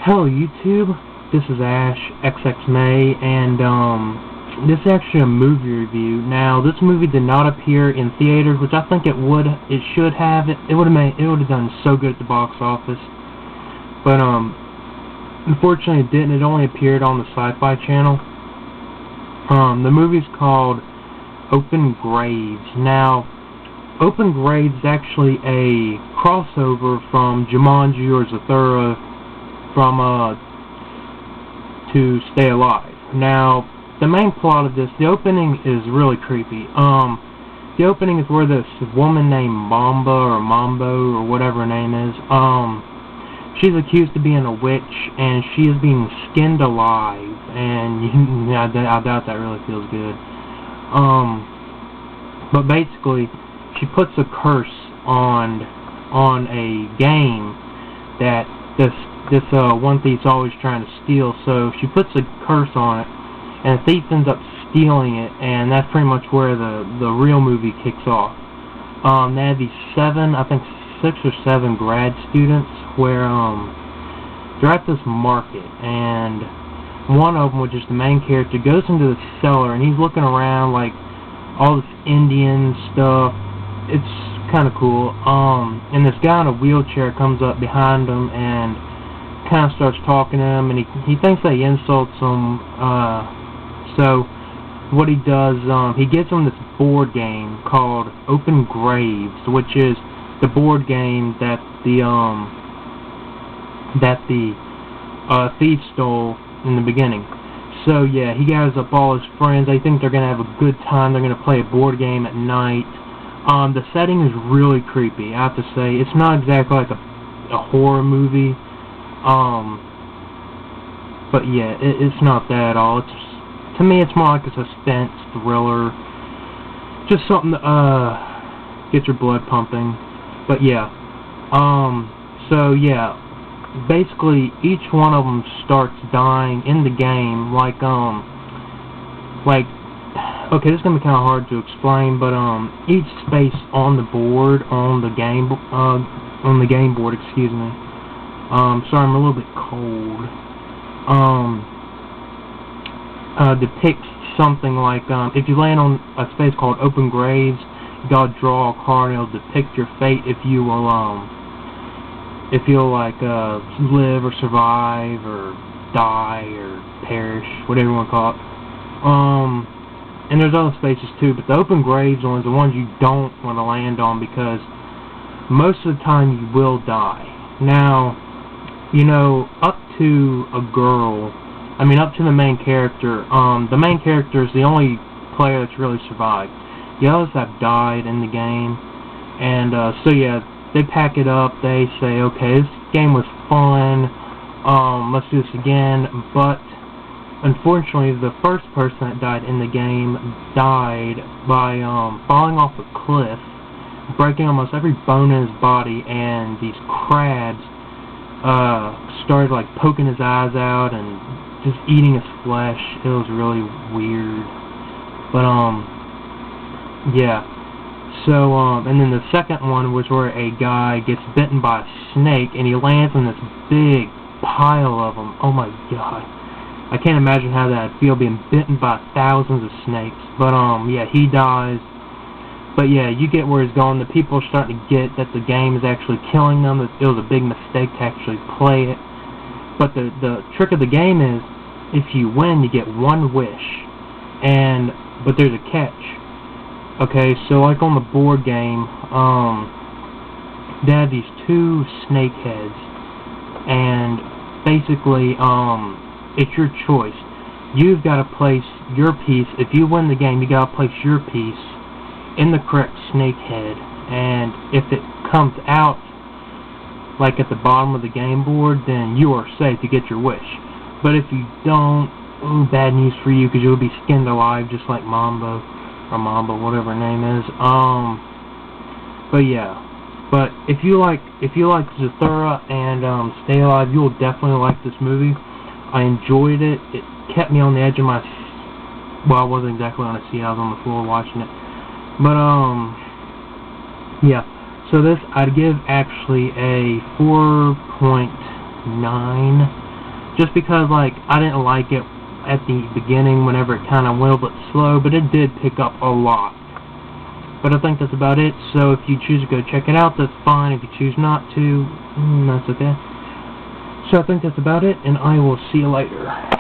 Hello YouTube, this is Ash XXMay, and this is actually a movie review. Now, this movie did not appear in theaters, which I think it should have. It would have done so good at the box office, but unfortunately it didn't. It only appeared on the Sci-Fi Channel. The movie's called Open Graves. Now, Open Graves is actually a crossover from Jumanji or Zathura from to Stay Alive. Now, the main plot of this, the opening is really creepy. The opening is where this woman named Mambo or whatever her name is, she's accused of being a witch, and she is being skinned alive, and I doubt that really feels good. But basically, she puts a curse on a game that this one thief's always trying to steal, so she puts a curse on it, and the thief ends up stealing it, and that's pretty much where the real movie kicks off. They had these 6 or 7 grad students where they're at this market, and one of them, which is the main character, goes into the cellar, and he's looking around like all this Indian stuff. It's kind of cool. And this guy in a wheelchair comes up behind him and kind of starts talking to him, and he thinks that he insults him. So what he does, he gives him this board game called Open Graves, which is the board game that the thief stole in the beginning. So yeah, he gathers up all his friends. They think they're gonna have a good time. They're gonna play a board game at night. The setting is really creepy, I have to say. It's not exactly like a horror movie. But yeah, it's not that at all. To me, it's more like a suspense thriller. Just something to get your blood pumping. But yeah. So yeah, basically each one of them starts dying in the game, okay, this is gonna be kind of hard to explain, but each space on the board, on the game board, excuse me. Sorry, I'm a little bit cold. Depicts something like if you land on a space called Open Graves, you gotta draw a card, and it'll depict your fate if you'll live or survive or die or perish, whatever you want to call it. And there's other spaces too, but the Open Graves ones are the ones you don't want to land on, because most of the time you will die. Now, up to the main character, the main character is the only player that's really survived. The others have died in the game, and so yeah, they pack it up, they say, okay, this game was fun, let's do this again, but unfortunately, the first person that died in the game died by falling off a cliff, breaking almost every bone in his body, and these crabs started like poking his eyes out and just eating his flesh. It was really weird. But yeah. So and then the second one was where a guy gets bitten by a snake, and he lands on this big pile of them. Oh my god. I can't imagine how that'd feel, being bitten by thousands of snakes. But yeah, he dies. But yeah, you get where he's going. The people are starting to get that the game is actually killing them, that it was a big mistake to actually play it. But the trick of the game is, if you win, you get one wish. But there's a catch. Okay, so like on the board game, they have these 2 snake heads, and basically, it's your choice. You've got to place your piece. If you win the game, you got to place your piece in the correct snake head, and if it comes out like at the bottom of the game board, then you are safe to get your wish. But if you don't, ooh, bad news for you, because you'll be skinned alive just like Mambo, whatever her name is. But yeah. But if you like Zathura and Stay Alive, you will definitely like this movie. I enjoyed it. It kept me on the edge of my... Well, I wasn't exactly on a seat. I was on the floor watching it. But, yeah. So this, I'd give actually a 4.9 Just because, like, I didn't like it at the beginning whenever it kind of went a bit slow, but it did pick up a lot. But I think that's about it, so if you choose to go check it out, that's fine. If you choose not to, that's okay. So I think that's about it, and I will see you later.